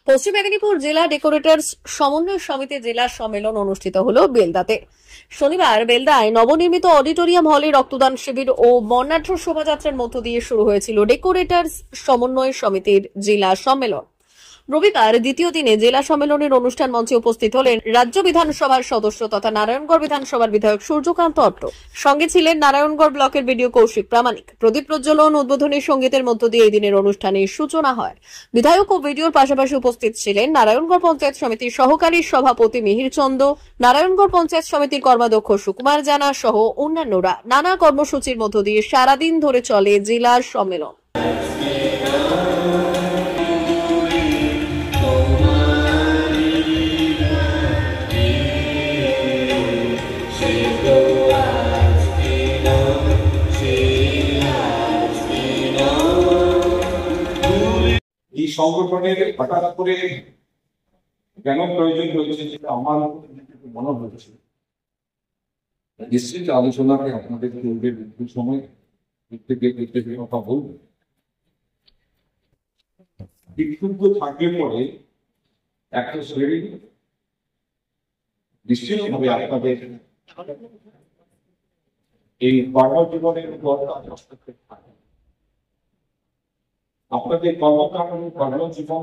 পশ্চিম মেদিনীপুর জেলা ডেকোরেটরস সমন্বয় সমিতি জেলা সম্মেলন অনুষ্ঠিত হলো বেলদাতে। শনিবার বেলদায় নবনির্মিত অডিটোরিয়াম হলে রক্তদান শিবির ও বর্ণাঢ্য শোভাযাত্রার মধ্য দিয়ে শুরু হয়েছিল ডেকোরেটরস সমন্বয় সমিতির জেলা সম্মেলন। রবিবার দ্বিতীয় দিনে জেলা সম্মেলনের অনুষ্ঠান মঞ্চে উপস্থিত হলেন রাজ্য বিধানসভার সদস্য তথা নারায়ণগড় বিধানসভার বিধায়ক সূর্যকান্ত অট্ট। সঙ্গে ছিলেন নারায়ণগড় ব্লকের বিডিও কৌশিক প্রামাণিক। প্রদীপ প্রজ্বলন উদ্বোধনী সঙ্গীতের মধ্য দিয়ে এই দিনের অনুষ্ঠানের সূচনা হয়। বিধায়ক ও বিডিওর পাশাপাশি উপস্থিত ছিলেন নারায়ণগড় পঞ্চায়েত সমিতির সহকারী সভাপতি মিহির চন্দ, নারায়ণগড় পঞ্চায়েত সমিতির কর্মাধ্যক্ষ সুকুমার জানা সহ অন্যান্যরা। নানা কর্মসূচির মধ্য দিয়ে সারাদিন ধরে চলে জেলার সম্মেলন। এই সংগঠনের হঠাৎ করে কেন প্রয়োজন হয়েছে যেটা আমার মনে হয়েছে নিশ্চিত আলোচনাকে আপনাদের চলবে বিভিন্ন সময় কথা বলবো। বিক্ষুব্ধ থাকলে পরে একটা শ্রেণী নিশ্চিতভাবে আপনাদের এই কর্মজীবনের উপর আপনাদের কর্মজীবন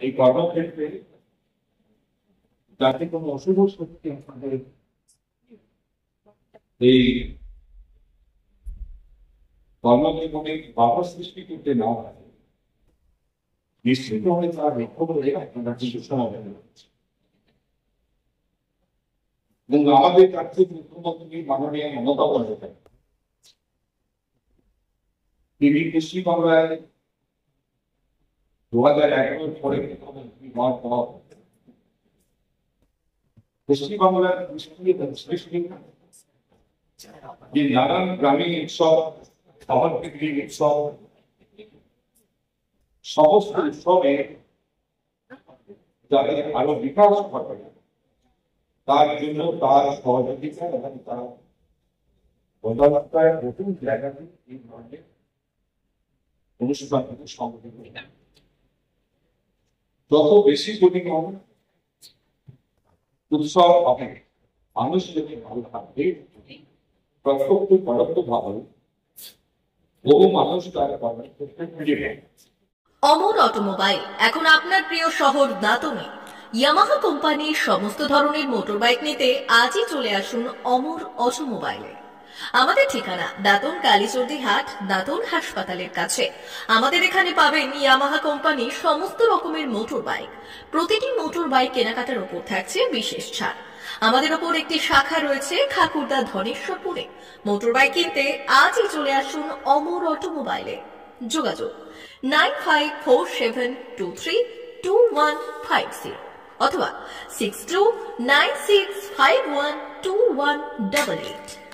এই কর্মক্ষেত্রে যাতে কোনো অশুভ শক্তি আপনাদের এই কর্মজীবনে বাধা সৃষ্টি করতে না হয় নিশ্চিতভাবে তার লক্ষ্য করে আপনারা চিকিৎসা হবে। এবং আমাদের কাছে মুখ্যমন্ত্রী মাননীয় মমতা বন্দ্যোপাধ্যায় তিনি পশ্চিমবাংলায় 2011 পরে মুখ্যমন্ত্রী হওয়ার পর পশ্চিমবাংলার যে নানান গ্রামীণ উৎসব, শহরকেন্দ্রিক উৎসব, সমস্ত উৎসবে যাতে আরো বিকাশ ঘটে তার জন্য তার সহযোগিতা এবং তার কথাবার্তায় নতুন জায়গাতে এই ধরনের অনুষ্ঠানগুলো সংগঠিত হয়। যত বেশি পরিমাণ উৎসব হবে মানুষ যদি ভালো থাকবে প্রত্যক্ষ পরোক্ষ ভাবে বহু মানুষ তার কর্মক্ষেত্রে ফিরে যায়। অমর অটোমোবাইল এখন আপনার প্রিয় শহর দাঁতনে। ইয়ামাহা কোম্পানির সমস্ত ধরনের মোটর বাইক নিতে আজই চলে আসুন অমর অটোমোবাইলে। আমাদের ঠিকানা দাঁতন কালীচর্দি হাট, দাঁতন হাসপাতালের কাছে। আমাদের এখানে পাবেন ইয়ামাহা কোম্পানির সমস্ত রকমের মোটর বাইক। প্রতিটি মোটর বাইক কেনাকাটার উপর থাকছে বিশেষ ছাড়। আমাদের ওপর একটি শাখা রয়েছে খাকুরদা ধনেশ্বরপুরে। মোটর বাইক কিনতে আজই চলে আসুন অমর অটোমোবাইলে। যোগাযোগ 9547232150 অথবা 6296512188।